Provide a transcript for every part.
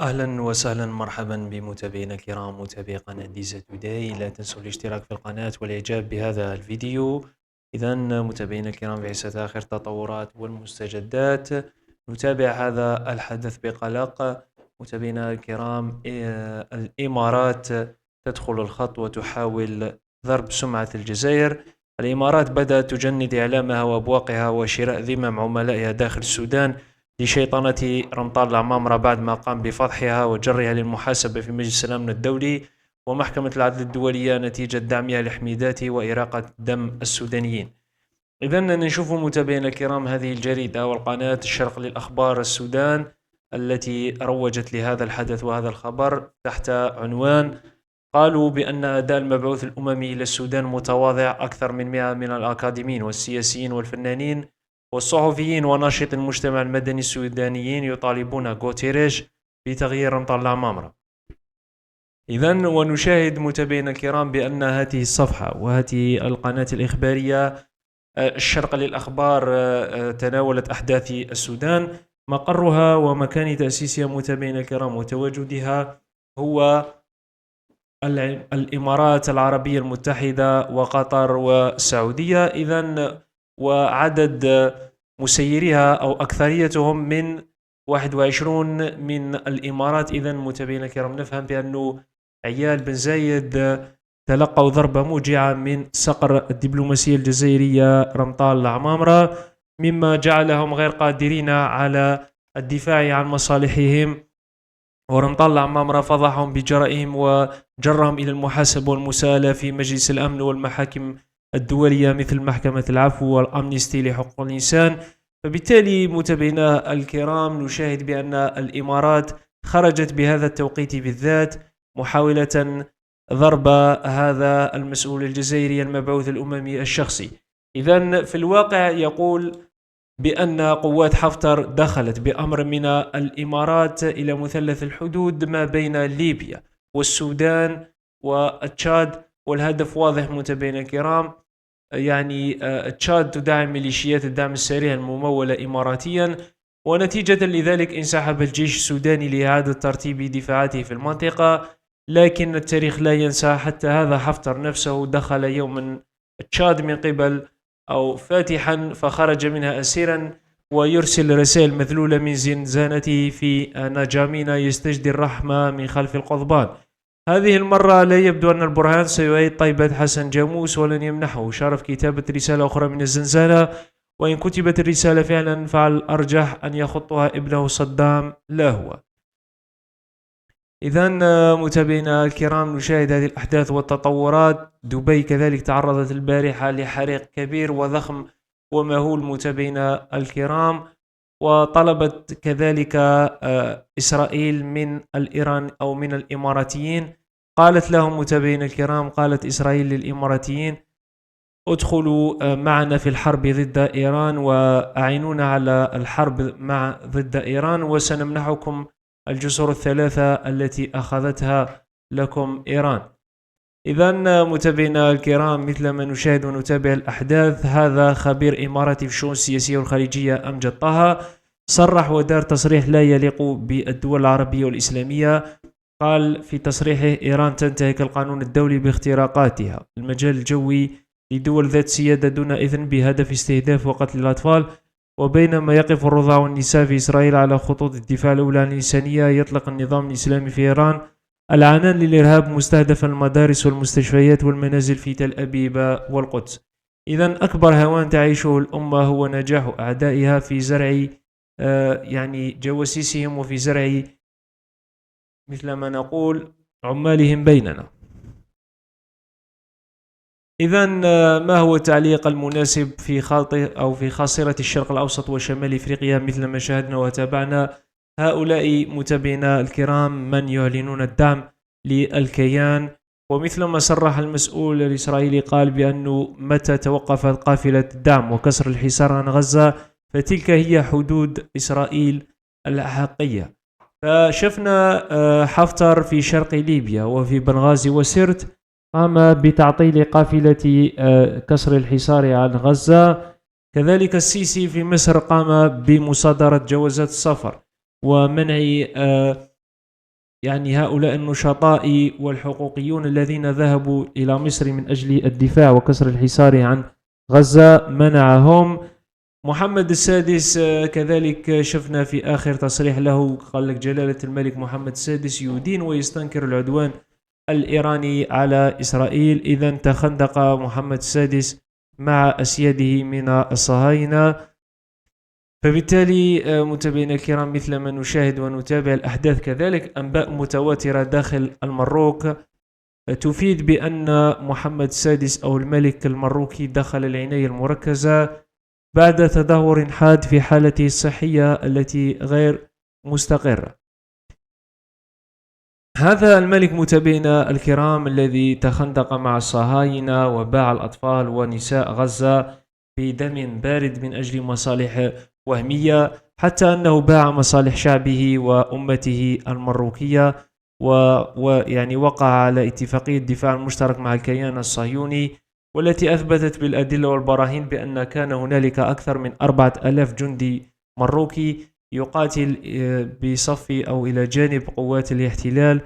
أهلا وسهلا مرحبا بمتابعينا الكرام متابعي قناة ديزا توداي. لا تنسوا الاشتراك في القناة والإعجاب بهذا الفيديو. إذا متابعينا الكرام في حيث آخر التطورات والمستجدات نتابع هذا الحدث بقلق. متابعينا الكرام، الإمارات تدخل الخط وتحاول ضرب سمعة الجزائر. الإمارات بدأت تجند إعلامها وأبواقها وشراء ذمم عملائها داخل السودان لشيطنة رمطان العمامرة بعد ما قام بفضحها وجرها للمحاسبة في مجلس الأمن الدولي ومحكمة العدل الدولية نتيجة دعمها لحميداته وإراقة دم السودانيين. إذا نشوف متابعينا الكرام هذه الجريدة والقناة الشرق للأخبار السودان التي روجت لهذا الحدث وهذا الخبر تحت عنوان: قالوا بأن أداء المبعوث الأممي إلى السودان متواضع. أكثر من 100 من الأكاديميين والسياسيين والفنانين والصحفيين وناشط المجتمع المدني السودانيين يطالبون غوتيريش بتغيير رمط العمامرة. إذن ونشاهد متابعينا الكرام بأن هذه الصفحة وهذه القناة الإخبارية الشرق للأخبار تناولت أحداث السودان. مقرها ومكان تأسيسها متابعينا الكرام وتواجدها هو الإمارات العربية المتحدة وقطر والسعودية. إذن وعدد مسيريها أو أكثريتهم من 21 من الإمارات. إذن متابعينا الكرام نفهم بأنه عيال بن زايد تلقوا ضربة موجعة من صقر الدبلوماسية الجزائرية رمطان العمامرة، مما جعلهم غير قادرين على الدفاع عن مصالحهم، ورمطان العمامرة فضحهم بجرائهم وجرهم إلى المحاسبة والمساءلة في مجلس الأمن والمحاكم الدولية مثل محكمة العفو والأمنستي لحقوق الإنسان. فبالتالي متابعينا الكرام نشاهد بأن الإمارات خرجت بهذا التوقيت بالذات محاولة ضرب هذا المسؤول الجزائري المبعوث الأممي الشخصي. إذن في الواقع يقول بأن قوات حفتر دخلت بأمر من الإمارات إلى مثلث الحدود ما بين ليبيا والسودان والتشاد، والهدف واضح متابعينا الكرام. يعني تشاد تدعم ميليشيات الدعم السريع الممولة إماراتيا، ونتيجة لذلك انسحب الجيش السوداني لإعادة ترتيب دفاعاته في المنطقة. لكن التاريخ لا ينسى حتى هذا حفتر نفسه دخل يوما تشاد من قبل أو فاتحا فخرج منها أسيرا ويرسل رسائل مذلولة من زنزانته في نجامينا يستجدي الرحمة من خلف القضبان. هذه المرة لا يبدو أن البرهان سيعيد طيبة حسن جاموس ولن يمنحه شرف كتابة رسالة أخرى من الزنزانة، وإن كتبت الرسالة فعلا فالأرجح أن يخطها ابنه صدام لا هو. إذن متابعينا الكرام نشاهد هذه الأحداث والتطورات. دبي كذلك تعرضت البارحة لحريق كبير وضخم ومهول متابعينا الكرام، وطلبت كذلك إسرائيل من الإيران أو من الإماراتيين، قالت لهم متابعينا الكرام، قالت إسرائيل للإماراتيين: ادخلوا معنا في الحرب ضد إيران وأعينونا على الحرب ضد إيران وسنمنحكم الجسور الثلاثة التي أخذتها لكم إيران. إذن متابعينا الكرام مثل ما نشاهد ونتابع الأحداث، هذا خبير إماراتي في الشؤون السياسية والخارجية أمجد طه صرح ودار تصريح لا يليق بالدول العربية والإسلامية. قال في تصريحه: إيران تنتهك القانون الدولي باختراقاتها المجال الجوي لدول ذات سيادة دون إذن بهدف استهداف وقتل الأطفال. وبينما يقف الرضع والنساء في إسرائيل على خطوط الدفاع الأولى عن الإنسانية، يطلق النظام الإسلامي في إيران العنان للإرهاب مستهدفا المدارس والمستشفيات والمنازل في تل أبيب والقدس. إذن أكبر هوان تعيشه الأمة هو نجاح أعدائها في زرع يعني جواسيسهم وفي زرع مثل ما نقول عمالهم بيننا. إذن ما هو التعليق المناسب في في خاصرة الشرق الأوسط وشمال إفريقيا مثل ما شاهدنا وتابعنا هؤلاء متابعينا الكرام من يعلنون الدعم للكيان؟ ومثل ما صرح المسؤول الإسرائيلي قال بأنه متى توقفت قافلة الدعم وكسر الحصار عن غزة فتلك هي حدود إسرائيل الحقيقية. فشفنا حفتر في شرق ليبيا وفي بنغازي وسرت قام بتعطيل قافلة كسر الحصار عن غزة. كذلك السيسي في مصر قام بمصادرة جوازات السفر ومنع يعني هؤلاء النشطاء والحقوقيون الذين ذهبوا إلى مصر من أجل الدفاع وكسر الحصار عن غزة منعهم. محمد السادس كذلك شفنا في آخر تصريح له قال لك جلالة الملك محمد السادس يدين ويستنكر العدوان الإيراني على إسرائيل. إذا تخندق محمد السادس مع أسياده من الصهاينة. فبالتالي متابعينا الكرام، مثل ما نشاهد ونتابع الأحداث كذلك أنباء متواترة داخل المروك تفيد بأن محمد السادس أو الملك المروكي دخل العناية المركزة بعد تدهور حاد في حالته الصحية التي غير مستقرة. هذا الملك متابعينا الكرام الذي تخندق مع الصهاينة وباع الأطفال ونساء غزة بدم بارد من أجل مصالح وهمية، حتى أنه باع مصالح شعبه وأمته المروكية ويعني وقع على اتفاقية الدفاع المشترك مع الكيان الصهيوني، والتي أثبتت بالأدلة والبراهين بأن كان هنالك أكثر من 4000 جندي مروكي يقاتل بصف أو إلى جانب قوات الاحتلال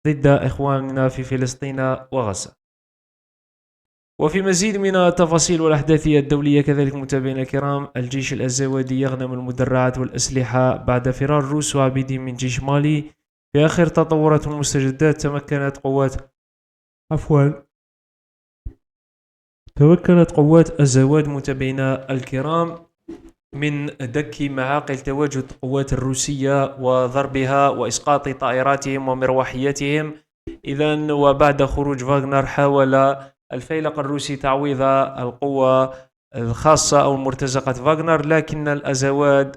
ضد إخواننا في فلسطين وغزة. وفي مزيد من التفاصيل والأحداث الدولية كذلك متابعينا الكرام، الجيش الأزاودي يغنم المدرعات والأسلحة بعد فرار الروس وعبيدهم من جيش مالي. في آخر تطورات المستجدات تمكنت قوات الزواد متابعينا الكرام من دك معاقل تواجد القوات الروسية وضربها وإسقاط طائراتهم ومروحيتهم. إذن وبعد خروج فاغنر حاول الفيلق الروسي تعويض القوة الخاصة أو مرتزقة فاغنر، لكن الأزواد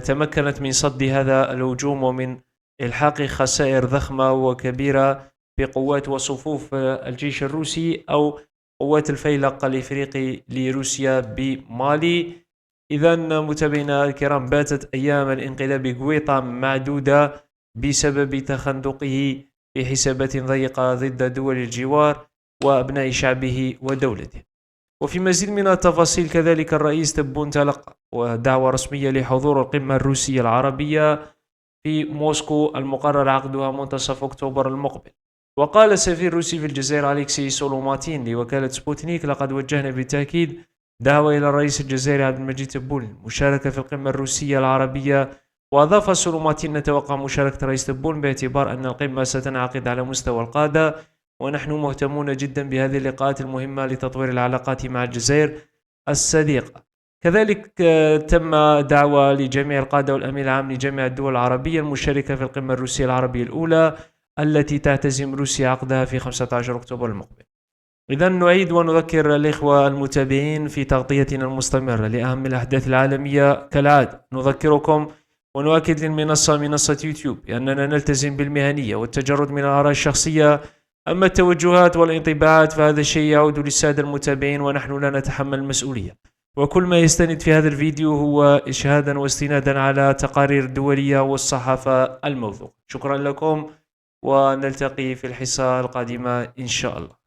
تمكنت من صد هذا الهجوم ومن إلحاق خسائر ضخمة وكبيرة بقوات وصفوف الجيش الروسي أو قوات الفيلق الإفريقي لروسيا بمالي. إذن متابعينا الكرام، باتت أيام الانقلاب غويطة معدودة بسبب تخندقه في حسابات ضيقة ضد دول الجوار وأبناء شعبه ودولته. وفي مزيد من التفاصيل كذلك، الرئيس تبون تلقى دعوة رسمية لحضور القمة الروسية العربية في موسكو المقرر عقدها منتصف أكتوبر المقبل. وقال السفير الروسي في الجزائر أليكسي سولوماتين لوكالة سبوتنيك: لقد وجهنا بالتأكيد دعوة إلى الرئيس الجزائري عبد المجيد تبون للمشاركة في القمة الروسية العربية. وأضاف سولوماتين: نتوقع مشاركة الرئيس تبون باعتبار أن القمة ستنعقد على مستوى القادة، ونحن مهتمون جدا بهذه اللقاءات المهمة لتطوير العلاقات مع الجزائر الصديقة. كذلك تم دعوة لجميع القادة والأمين العام لجميع الدول العربية المشاركة في القمة الروسية العربية الأولى التي تعتزم روسيا عقدها في 15 أكتوبر المقبل. إذن نعيد ونذكر الإخوة المتابعين في تغطيتنا المستمرة لأهم الأحداث العالمية كالعادة. نذكركم ونؤكد للمنصة منصة يوتيوب أننا نلتزم بالمهنية والتجرد من الآراء الشخصية، أما التوجهات والانطباعات فهذا الشيء يعود للسادة المتابعين ونحن لا نتحمل المسؤولية. وكل ما يستند في هذا الفيديو هو إشهادا واستنادا على تقارير دولية والصحافة الموثوقة. شكرا لكم ونلتقي في الحصة القادمة إن شاء الله.